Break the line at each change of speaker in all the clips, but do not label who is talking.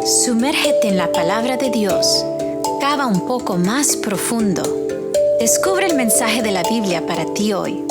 Sumérgete en la palabra de Dios. Cava un poco más profundo. Descubre el mensaje de la Biblia para ti hoy.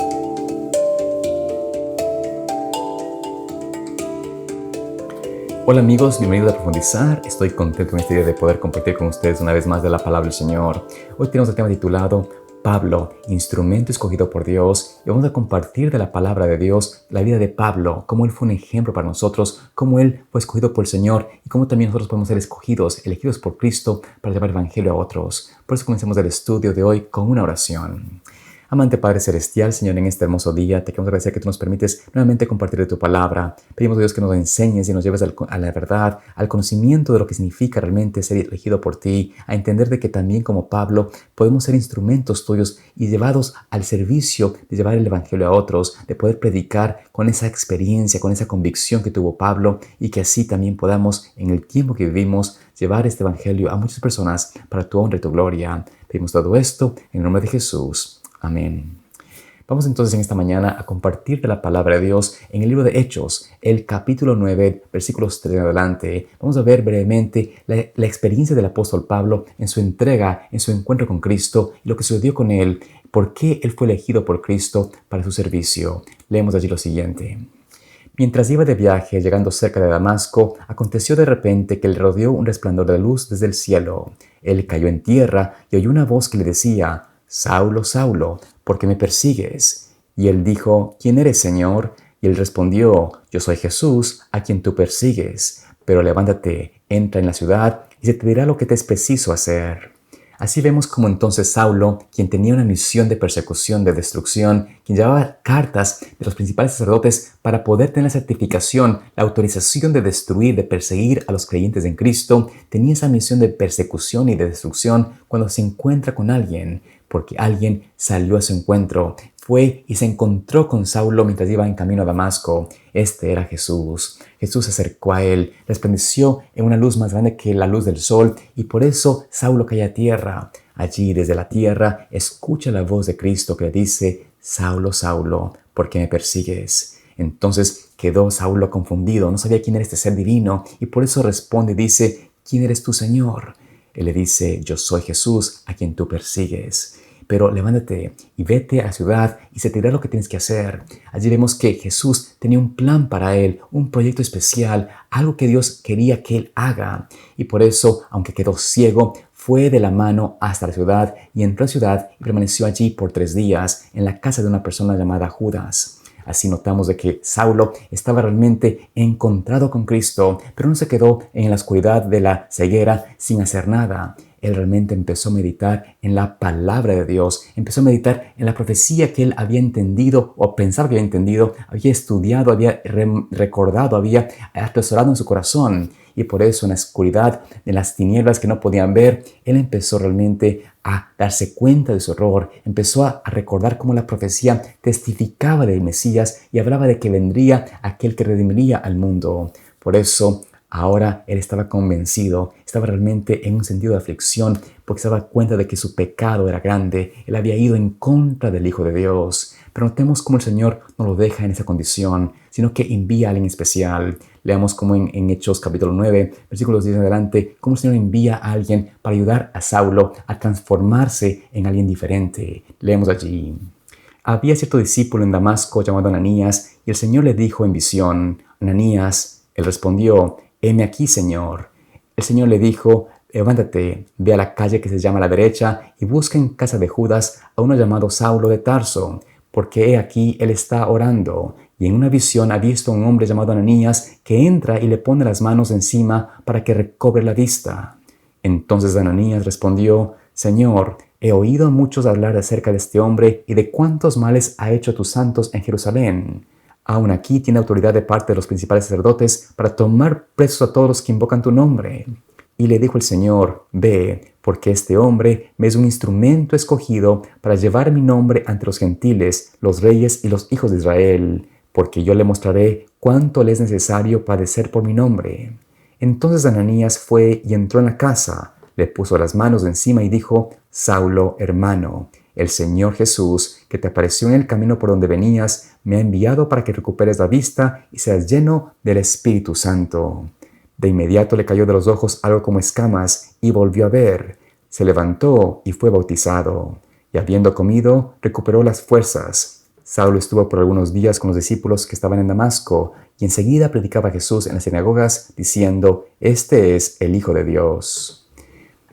Hola amigos, bienvenidos a Profundizar. Estoy contento en este día de poder compartir con ustedes una vez más de la palabra del Señor. Hoy tenemos el tema titulado Pablo, instrumento escogido por Dios, y vamos a compartir de la palabra de Dios la vida de Pablo, cómo él fue un ejemplo para nosotros, cómo él fue escogido por el Señor y cómo también nosotros podemos ser escogidos, elegidos por Cristo para llevar el evangelio a otros. Por eso comencemos el estudio de hoy con una oración. Amante Padre Celestial, Señor, en este hermoso día, te queremos agradecer que tú nos permites nuevamente compartir de tu palabra. Pedimos a Dios que nos enseñes y nos lleves a la verdad, al conocimiento de lo que significa realmente ser elegido por ti, a entender de que también como Pablo podemos ser instrumentos tuyos y llevados al servicio de llevar el evangelio a otros, de poder predicar con esa experiencia, con esa convicción que tuvo Pablo y que así también podamos en el tiempo que vivimos llevar este evangelio a muchas personas para tu honra y tu gloria. Pedimos todo esto en el nombre de Jesús. Amén. Vamos entonces en esta mañana a compartir de la palabra de Dios en el libro de Hechos, el capítulo 9, versículos 3 en adelante. Vamos a ver brevemente la experiencia del apóstol Pablo en su entrega, en su encuentro con Cristo y lo que sucedió con él, por qué él fue elegido por Cristo para su servicio. Leemos allí lo siguiente. Mientras iba de viaje, llegando cerca de Damasco, aconteció de repente que le rodeó un resplandor de luz desde el cielo. Él cayó en tierra y oyó una voz que le decía: Saulo, Saulo, ¿por qué me persigues? Y él dijo: ¿Quién eres, Señor? Y él respondió: Yo soy Jesús, a quien tú persigues. Pero levántate, entra en la ciudad, y se te dirá lo que te es preciso hacer. Así vemos como entonces Saulo, quien tenía una misión de persecución, de destrucción, quien llevaba cartas de los principales sacerdotes para poder tener la certificación, la autorización de destruir, de perseguir a los creyentes en Cristo, tenía esa misión de persecución y de destrucción cuando se encuentra con alguien, porque alguien salió a su encuentro. Fue y se encontró con Saulo mientras iba en camino a Damasco. Este era Jesús. Jesús se acercó a él, resplandeció en una luz más grande que la luz del sol, y por eso Saulo cae a tierra. Allí, desde la tierra, escucha la voz de Cristo que le dice: Saulo, Saulo, ¿por qué me persigues? Entonces quedó Saulo confundido, no sabía quién era este ser divino, y por eso responde y dice: ¿Quién eres tú, Señor? Él le dice: Yo soy Jesús, a quien tú persigues. Pero levántate y vete a la ciudad y se te dirá lo que tienes que hacer. Allí vemos que Jesús tenía un plan para él, un proyecto especial, algo que Dios quería que él haga. Y por eso, aunque quedó ciego, fue de la mano hasta la ciudad y entró a la ciudad y permaneció allí por 3 días en la casa de una persona llamada Judas. Así notamos de que Saulo estaba realmente encontrado con Cristo, pero no se quedó en la oscuridad de la ceguera sin hacer nada. Él realmente empezó a meditar en la palabra de Dios, empezó a meditar en la profecía que él había entendido o pensaba que había entendido, había estudiado, había recordado, había atesorado en su corazón. Y por eso en la oscuridad, en las tinieblas que no podían ver, él empezó realmente a darse cuenta de su error, empezó a recordar cómo la profecía testificaba del Mesías y hablaba de que vendría aquel que redimiría al mundo. Por eso ahora él estaba convencido, estaba realmente en un sentido de aflicción porque se daba cuenta de que su pecado era grande. Él había ido en contra del Hijo de Dios. Pero notemos cómo el Señor no lo deja en esa condición, sino que envía a alguien especial. Leamos como en Hechos capítulo 9, versículos 10 en adelante, cómo el Señor envía a alguien para ayudar a Saulo a transformarse en alguien diferente. Leemos allí. Había cierto discípulo en Damasco llamado Ananías, y el Señor le dijo en visión: Ananías. Él respondió: heme aquí, Señor. El Señor le dijo: levántate, ve a la calle que se llama La Derecha y busca en casa de Judas a uno llamado Saulo de Tarso, porque he aquí él está orando. Y en una visión ha visto a un hombre llamado Ananías que entra y le pone las manos encima para que recobre la vista. Entonces Ananías respondió: Señor, he oído a muchos hablar acerca de este hombre y de cuántos males ha hecho a tus santos en Jerusalén. Aún aquí tiene autoridad de parte de los principales sacerdotes para tomar presos a todos los que invocan tu nombre. Y le dijo el Señor: ve, porque este hombre me es un instrumento escogido para llevar mi nombre ante los gentiles, los reyes y los hijos de Israel, porque yo le mostraré cuánto le es necesario padecer por mi nombre. Entonces Ananías fue y entró en la casa, le puso las manos encima y dijo: Saulo, hermano, el Señor Jesús, que te apareció en el camino por donde venías, me ha enviado para que recuperes la vista y seas lleno del Espíritu Santo. De inmediato le cayó de los ojos algo como escamas y volvió a ver. Se levantó y fue bautizado. Y habiendo comido, recuperó las fuerzas. Saulo estuvo por algunos días con los discípulos que estaban en Damasco y enseguida predicaba a Jesús en las sinagogas diciendo: «Este es el Hijo de Dios».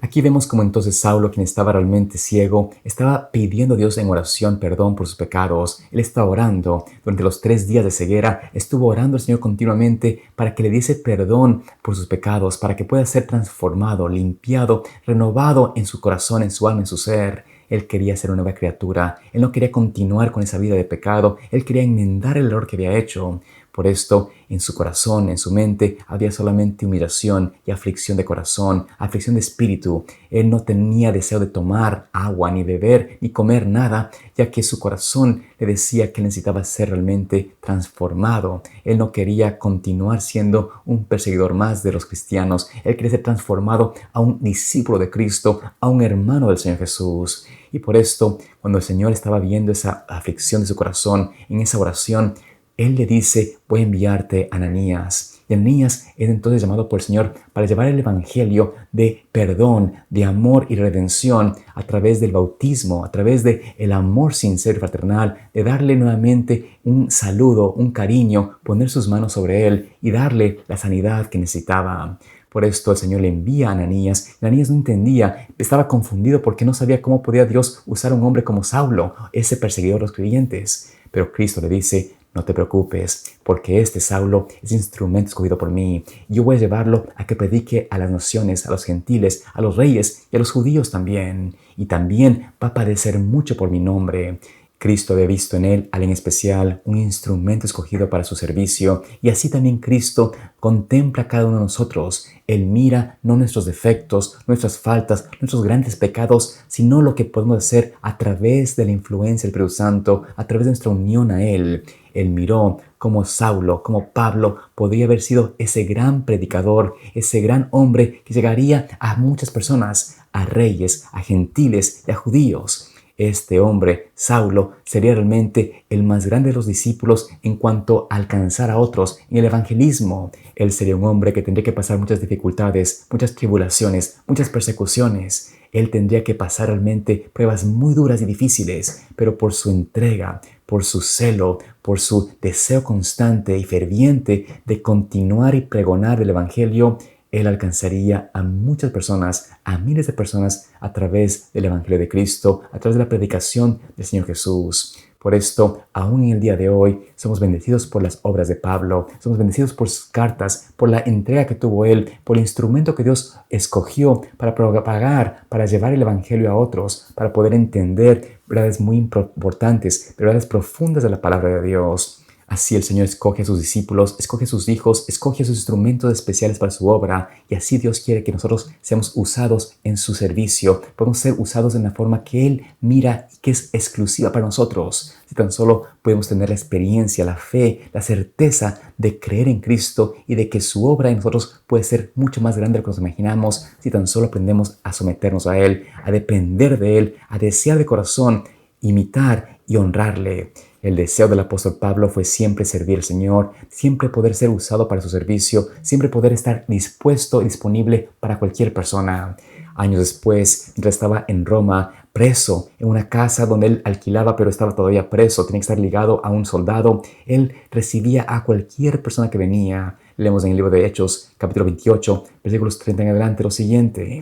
Aquí vemos como entonces Saulo, quien estaba realmente ciego, estaba pidiendo a Dios en oración perdón por sus pecados. Él estaba orando. Durante los 3 días de ceguera estuvo orando al Señor continuamente para que le diese perdón por sus pecados, para que pueda ser transformado, limpiado, renovado en su corazón, en su alma, en su ser. Él quería ser una nueva criatura. Él no quería continuar con esa vida de pecado. Él quería enmendar el error que había hecho. Por esto, en su corazón, en su mente, había solamente humillación y aflicción de corazón, aflicción de espíritu. Él no tenía deseo de tomar agua, ni beber, ni comer nada, ya que su corazón le decía que necesitaba ser realmente transformado. Él no quería continuar siendo un perseguidor más de los cristianos. Él quería ser transformado a un discípulo de Cristo, a un hermano del Señor Jesús. Y por esto, cuando el Señor estaba viendo esa aflicción de su corazón, en esa oración, Él le dice: «Voy a enviarte a Ananías». Y Ananías es entonces llamado por el Señor para llevar el evangelio de perdón, de amor y redención a través del bautismo, a través del amor sincero y fraternal, de darle nuevamente un saludo, un cariño, poner sus manos sobre él y darle la sanidad que necesitaba. Por esto el Señor le envía a Ananías. Ananías no entendía, estaba confundido porque no sabía cómo podía Dios usar a un hombre como Saulo, ese perseguidor de los creyentes. Pero Cristo le dice: «No te preocupes, porque este Saulo es instrumento escogido por mí. Yo voy a llevarlo a que predique a las naciones, a los gentiles, a los reyes y a los judíos también. Y también va a padecer mucho por mi nombre». Cristo había visto en él, alguien especial, un instrumento escogido para su servicio, y así también Cristo contempla a cada uno de nosotros. Él mira no nuestros defectos, nuestras faltas, nuestros grandes pecados, sino lo que podemos hacer a través de la influencia del Espíritu Santo, a través de nuestra unión a Él. Él miró cómo Saulo, como Pablo, podría haber sido ese gran predicador, ese gran hombre que llegaría a muchas personas, a reyes, a gentiles y a judíos. Este hombre, Saulo, sería realmente el más grande de los discípulos en cuanto a alcanzar a otros en el evangelismo. Él sería un hombre que tendría que pasar muchas dificultades, muchas tribulaciones, muchas persecuciones. Él tendría que pasar realmente pruebas muy duras y difíciles, pero por su entrega, por su celo, por su deseo constante y ferviente de continuar y pregonar el evangelio, Él alcanzaría a muchas personas, a miles de personas, a través del Evangelio de Cristo, a través de la predicación del Señor Jesús. Por esto, aún en el día de hoy, somos bendecidos por las obras de Pablo, somos bendecidos por sus cartas, por la entrega que tuvo él, por el instrumento que Dios escogió para propagar, para llevar el Evangelio a otros, para poder entender verdades muy importantes, verdades profundas de la palabra de Dios. Así el Señor escoge a sus discípulos, escoge a sus hijos, escoge a sus instrumentos especiales para su obra, y así Dios quiere que nosotros seamos usados en su servicio. Podemos ser usados de una forma que Él mira y que es exclusiva para nosotros. Si tan solo podemos tener la experiencia, la fe, la certeza de creer en Cristo y de que su obra en nosotros puede ser mucho más grande de lo que nos imaginamos, si tan solo aprendemos a someternos a Él, a depender de Él, a desear de corazón, imitar y honrarle. El deseo del apóstol Pablo fue siempre servir al Señor, siempre poder ser usado para su servicio, siempre poder estar dispuesto y disponible para cualquier persona. Años después, mientras estaba en Roma, preso, en una casa donde él alquilaba, pero estaba todavía preso, tenía que estar ligado a un soldado, él recibía a cualquier persona que venía. Leemos en el libro de Hechos, capítulo 28, versículos 30 en adelante, lo siguiente.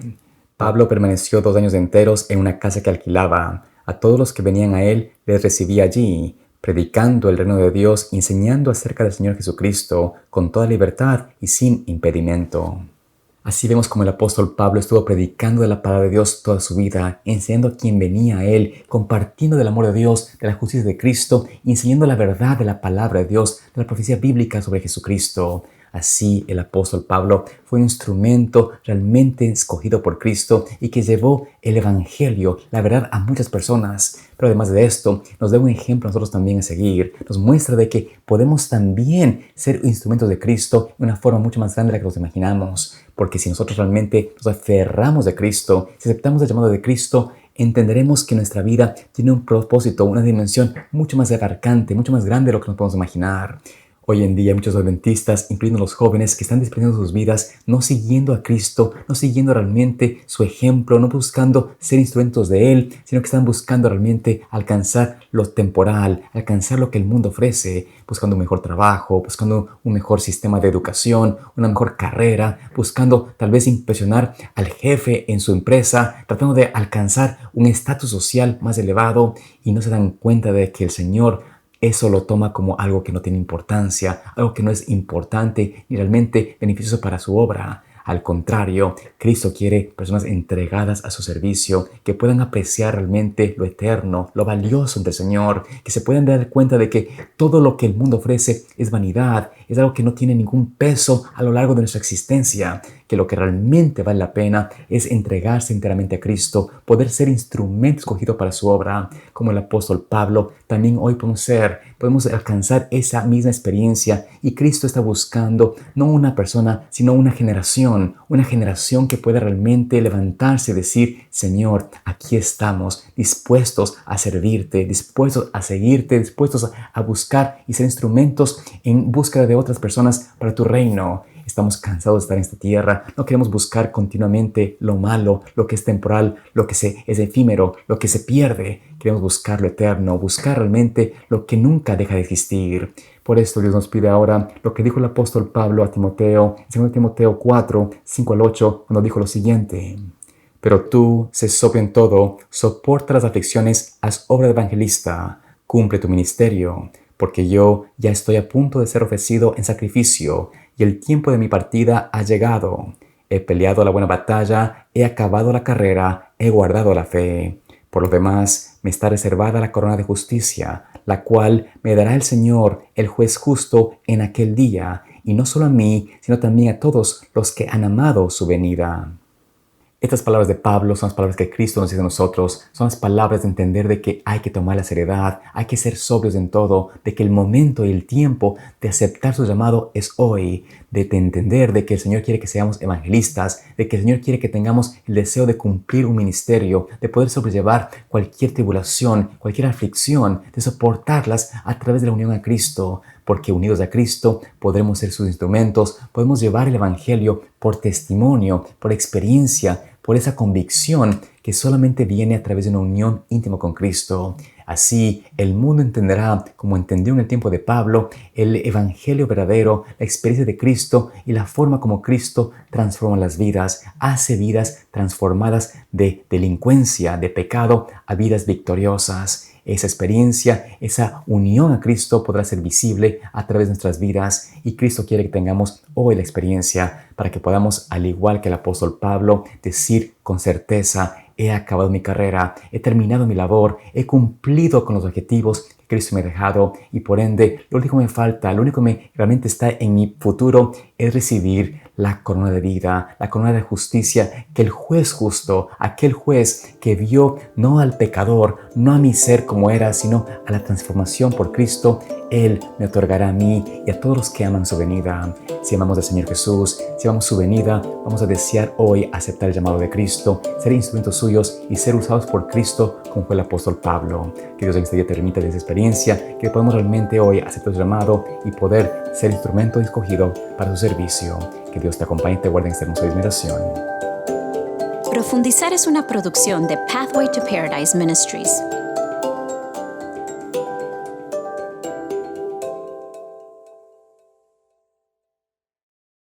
Pablo permaneció 2 años enteros en una casa que alquilaba. A todos los que venían a él, les recibía allí, predicando el reino de Dios, enseñando acerca del Señor Jesucristo con toda libertad y sin impedimento. Así vemos como el apóstol Pablo estuvo predicando de la palabra de Dios toda su vida, enseñando a quien venía a él, compartiendo del amor de Dios, de la justicia de Cristo, y enseñando la verdad de la palabra de Dios, de la profecía bíblica sobre Jesucristo. Así el apóstol Pablo fue un instrumento realmente escogido por Cristo y que llevó el evangelio, la verdad, a muchas personas. Pero además de esto, nos da un ejemplo a nosotros también a seguir. Nos muestra de que podemos también ser instrumentos de Cristo de una forma mucho más grande de la que nos imaginamos. Porque si nosotros realmente nos aferramos de Cristo, si aceptamos el llamado de Cristo, entenderemos que nuestra vida tiene un propósito, una dimensión mucho más abarcante, mucho más grande de lo que nos podemos imaginar. Hoy en día muchos adventistas, incluyendo los jóvenes, que están desprendiendo sus vidas, no siguiendo a Cristo, no siguiendo realmente su ejemplo, no buscando ser instrumentos de Él, sino que están buscando realmente alcanzar lo temporal, alcanzar lo que el mundo ofrece, buscando un mejor trabajo, buscando un mejor sistema de educación, una mejor carrera, buscando tal vez impresionar al jefe en su empresa, tratando de alcanzar un estatus social más elevado y no se dan cuenta de que el Señor eso lo toma como algo que no tiene importancia, algo que no es importante ni realmente beneficioso para su obra. Al contrario, Cristo quiere personas entregadas a su servicio, que puedan apreciar realmente lo eterno, lo valioso ante el Señor, que se puedan dar cuenta de que todo lo que el mundo ofrece es vanidad, es algo que no tiene ningún peso a lo largo de nuestra existencia, que lo que realmente vale la pena es entregarse enteramente a Cristo, poder ser instrumento escogido para su obra, como el apóstol Pablo. También hoy podemos alcanzar esa misma experiencia y Cristo está buscando no una persona, sino una generación que pueda realmente levantarse y decir, Señor, aquí estamos dispuestos a servirte, dispuestos a seguirte, dispuestos a buscar y ser instrumentos en búsqueda de otras personas para tu reino. Estamos cansados de estar en esta tierra. No queremos buscar continuamente lo malo, lo que es temporal, lo que es efímero, lo que se pierde. Queremos buscar lo eterno, buscar realmente lo que nunca deja de existir. Por esto Dios nos pide ahora lo que dijo el apóstol Pablo a Timoteo, en 2 Timoteo 4, 5 al 8, cuando dijo lo siguiente. Pero tú, sé sobrio en todo, soporta las aflicciones, haz obra de evangelista, cumple tu ministerio, porque yo ya estoy a punto de ser ofrecido en sacrificio, y el tiempo de mi partida ha llegado. He peleado la buena batalla, he acabado la carrera, he guardado la fe. Por lo demás, me está reservada la corona de justicia, la cual me dará el Señor, el juez justo, en aquel día, y no solo a mí, sino también a todos los que han amado su venida. Estas palabras de Pablo son las palabras que Cristo nos dice a nosotros, son las palabras de entender de que hay que tomar la seriedad, hay que ser sobrios en todo, de que el momento y el tiempo de aceptar su llamado es hoy, de entender de que el Señor quiere que seamos evangelistas, de que el Señor quiere que tengamos el deseo de cumplir un ministerio, de poder sobrellevar cualquier tribulación, cualquier aflicción, de soportarlas a través de la unión a Cristo, porque unidos a Cristo podremos ser sus instrumentos, podemos llevar el Evangelio por testimonio, por experiencia, por esa convicción que solamente viene a través de una unión íntima con Cristo. Así, el mundo entenderá, como entendió en el tiempo de Pablo, el Evangelio verdadero, la experiencia de Cristo y la forma como Cristo transforma las vidas, hace vidas transformadas de delincuencia, de pecado, a vidas victoriosas. Esa experiencia, esa unión a Cristo podrá ser visible a través de nuestras vidas y Cristo quiere que tengamos hoy la experiencia para que podamos, al igual que el apóstol Pablo, decir con certeza, he acabado mi carrera, he terminado mi labor, he cumplido con los objetivos que Cristo me ha dejado y por ende lo único que me falta, lo único que realmente está en mi futuro es recibir la corona de vida, la corona de justicia que el juez justo, aquel juez que vio no al pecador, no a mi ser como era, sino a la transformación por Cristo, Él me otorgará a mí y a todos los que aman su venida. Si amamos al Señor Jesús, si amamos su venida, vamos a desear hoy aceptar el llamado de Cristo, ser instrumentos suyos y ser usados por Cristo como fue el apóstol Pablo. Que Dios en este día te permita de esa experiencia, que podamos realmente hoy aceptar el llamado y poder ser instrumento escogido para su servicio. Que Dios te acompañe y te guarde en esta hermosa admiración.
Profundizar es una producción de Pathway to Paradise Ministries.